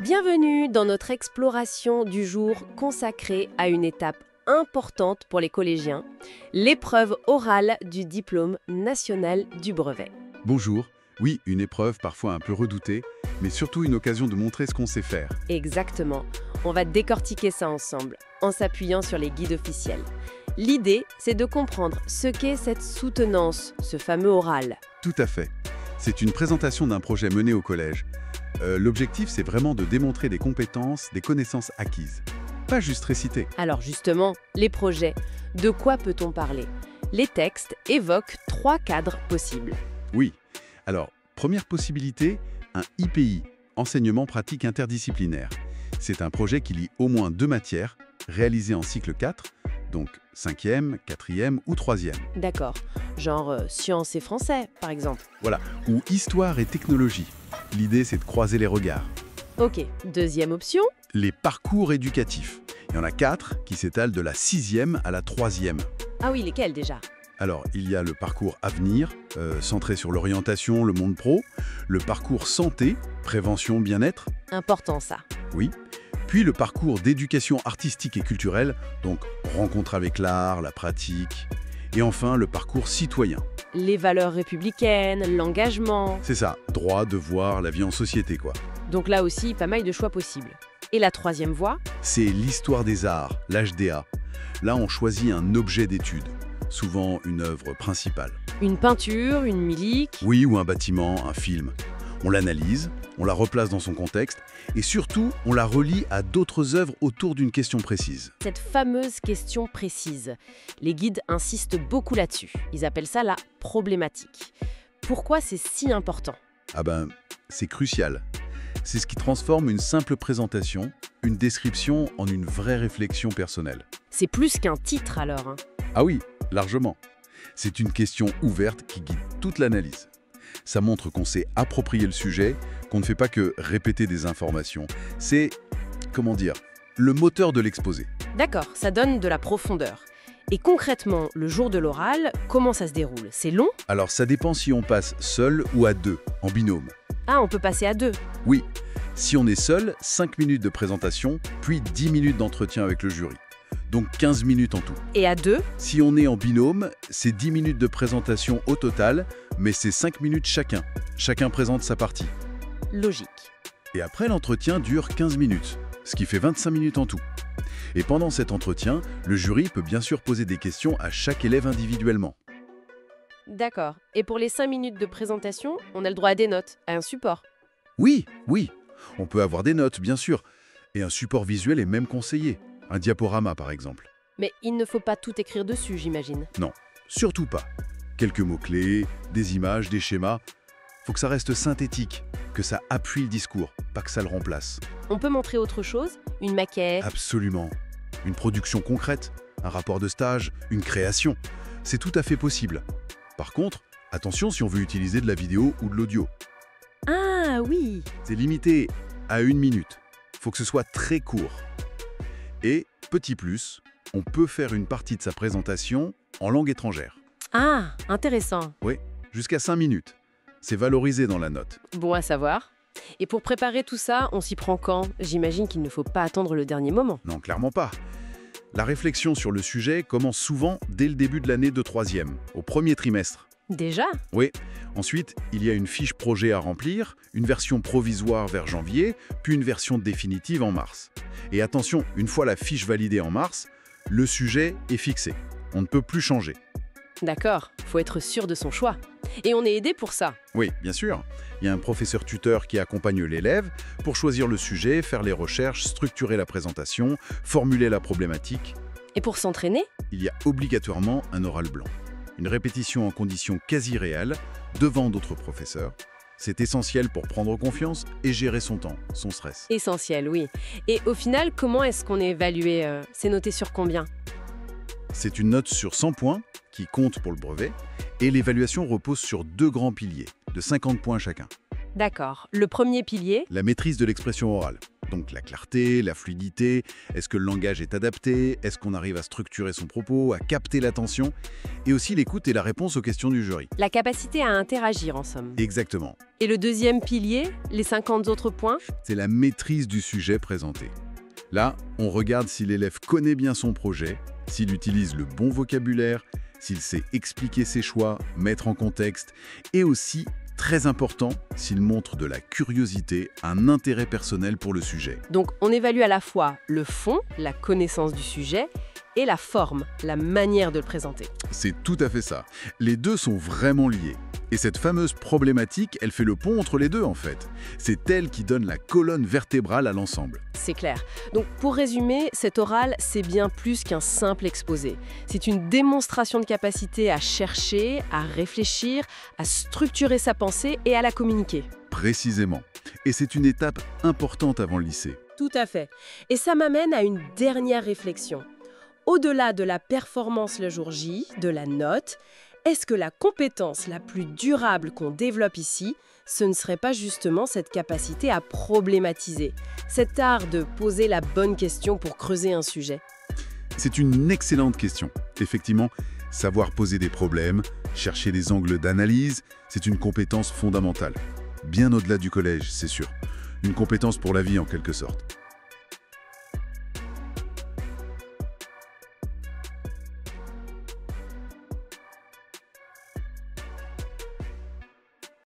Bienvenue dans notre exploration du jour consacrée à une étape importante pour les collégiens, l'épreuve orale du diplôme national du brevet. Bonjour. Oui, une épreuve parfois un peu redoutée, mais surtout une occasion de montrer ce qu'on sait faire. Exactement. On va décortiquer ça ensemble, en s'appuyant sur les guides officiels. L'idée, c'est de comprendre ce qu'est cette soutenance, ce fameux oral. Tout à fait. C'est une présentation d'un projet mené au collège. L'objectif, c'est vraiment de démontrer des compétences, des connaissances acquises. Pas juste réciter. Alors justement, les projets, de quoi peut-on parler? Les textes évoquent 3 cadres possibles. Oui. Alors, première possibilité, un IPI, enseignement pratique interdisciplinaire. C'est un projet qui lie au moins 2 matières, réalisées en cycle 4, donc 5e, 4e ou 3e. D'accord. Genre sciences et français, par exemple. Voilà. Ou histoire et technologie. L'idée, c'est de croiser les regards. Ok. Deuxième option? Les parcours éducatifs. Il y en a 4 qui s'étalent de la 6e à la 3e. Ah oui, lesquels déjà? Alors, il y a le parcours avenir, centré sur l'orientation, le monde pro. Le parcours santé, prévention, bien-être. Important ça. Oui. Puis le parcours d'éducation artistique et culturelle, donc rencontre avec l'art, la pratique. Et enfin, le parcours citoyen. Les valeurs républicaines, l'engagement. C'est ça, droit, devoir, la vie en société, quoi. Donc là aussi, pas mal de choix possibles. Et la troisième voie? C'est l'histoire des arts, l'HDA. Là, on choisit un objet d'étude, souvent une œuvre principale. Une peinture, une milique. Oui, ou un bâtiment, un film. On l'analyse, on la replace dans son contexte, et surtout, on la relie à d'autres œuvres autour d'une question précise. Cette fameuse question précise. Les guides insistent beaucoup là-dessus. Ils appellent ça la problématique. Pourquoi c'est si important? Ah ben, c'est crucial. C'est ce qui transforme une simple présentation, une description, en une vraie réflexion personnelle. C'est plus qu'un titre alors, hein. Ah oui, largement. C'est une question ouverte qui guide toute l'analyse. Ça montre qu'on sait approprier le sujet, qu'on ne fait pas que répéter des informations. C'est, comment dire, le moteur de l'exposé. D'accord, ça donne de la profondeur. Et concrètement, le jour de l'oral, comment ça se déroule? C'est long? Alors ça dépend si on passe seul ou à 2, en binôme. Ah, on peut passer à 2. Oui, si on est seul, 5 minutes de présentation, puis 10 minutes d'entretien avec le jury. Donc 15 minutes en tout. Et à 2? Si on est en binôme, c'est 10 minutes de présentation au total, mais c'est 5 minutes chacun. Chacun présente sa partie. Logique. Et après, l'entretien dure 15 minutes, ce qui fait 25 minutes en tout. Et pendant cet entretien, le jury peut bien sûr poser des questions à chaque élève individuellement. D'accord. Et pour les 5 minutes de présentation, on a le droit à des notes, à un support. Oui, on peut avoir des notes, bien sûr. Et un support visuel est même conseillé. Un diaporama, par exemple. Mais il ne faut pas tout écrire dessus, j'imagine. Non, surtout pas. Quelques mots-clés, des images, des schémas. Faut que ça reste synthétique, que ça appuie le discours, pas que ça le remplace. On peut montrer autre chose? Une maquette? Absolument. Une production concrète, un rapport de stage, une création. C'est tout à fait possible. Par contre, attention si on veut utiliser de la vidéo ou de l'audio. Ah oui! C'est limité à 1 minute. Faut que ce soit très court. Et, petit plus, on peut faire une partie de sa présentation en langue étrangère. Ah, intéressant. Oui, jusqu'à 5 minutes. C'est valorisé dans la note. Bon à savoir. Et pour préparer tout ça, on s'y prend quand? J'imagine qu'il ne faut pas attendre le dernier moment. Non, clairement pas. La réflexion sur le sujet commence souvent dès le début de l'année de 3e, au premier trimestre. Déjà? Oui. Ensuite, il y a une fiche projet à remplir, une version provisoire vers janvier, puis une version définitive en mars. Et attention, une fois la fiche validée en mars, le sujet est fixé. On ne peut plus changer. D'accord, faut être sûr de son choix. Et on est aidé pour ça. Oui, bien sûr. Il y a un professeur tuteur qui accompagne l'élève pour choisir le sujet, faire les recherches, structurer la présentation, formuler la problématique. Et pour s'entraîner? Il y a obligatoirement un oral blanc. Une répétition en conditions quasi réelles, devant d'autres professeurs. C'est essentiel pour prendre confiance et gérer son temps, son stress. Essentiel, oui. Et au final, comment est-ce qu'on est évalué? C'est noté sur combien? C'est une note sur 100 points qui compte pour le brevet, et l'évaluation repose sur 2 grands piliers, de 50 points chacun. D'accord. Le premier pilier? La maîtrise de l'expression orale. Donc la clarté, la fluidité, est-ce que le langage est adapté, est-ce qu'on arrive à structurer son propos, à capter l'attention, et aussi l'écoute et la réponse aux questions du jury. La capacité à interagir, en somme. Exactement. Et le deuxième pilier, les 50 autres points? C'est la maîtrise du sujet présenté. Là, on regarde si l'élève connaît bien son projet, s'il utilise le bon vocabulaire, s'il sait expliquer ses choix, mettre en contexte, et aussi, très important, s'il montre de la curiosité, un intérêt personnel pour le sujet. Donc on évalue à la fois le fond, la connaissance du sujet, et la forme, la manière de le présenter. C'est tout à fait ça. Les deux sont vraiment liés. Et cette fameuse problématique, elle fait le pont entre les deux en fait. C'est elle qui donne la colonne vertébrale à l'ensemble. C'est clair. Donc pour résumer, cet oral, c'est bien plus qu'un simple exposé. C'est une démonstration de capacité à chercher, à réfléchir, à structurer sa pensée et à la communiquer. Précisément. Et c'est une étape importante avant le lycée. Tout à fait. Et ça m'amène à une dernière réflexion. Au-delà de la performance le jour J, de la note, est-ce que la compétence la plus durable qu'on développe ici, ce ne serait pas justement cette capacité à problématiser, cet art de poser la bonne question pour creuser un sujet? C'est une excellente question. Effectivement, savoir poser des problèmes, chercher des angles d'analyse, c'est une compétence fondamentale. Bien au-delà du collège, c'est sûr. Une compétence pour la vie en quelque sorte.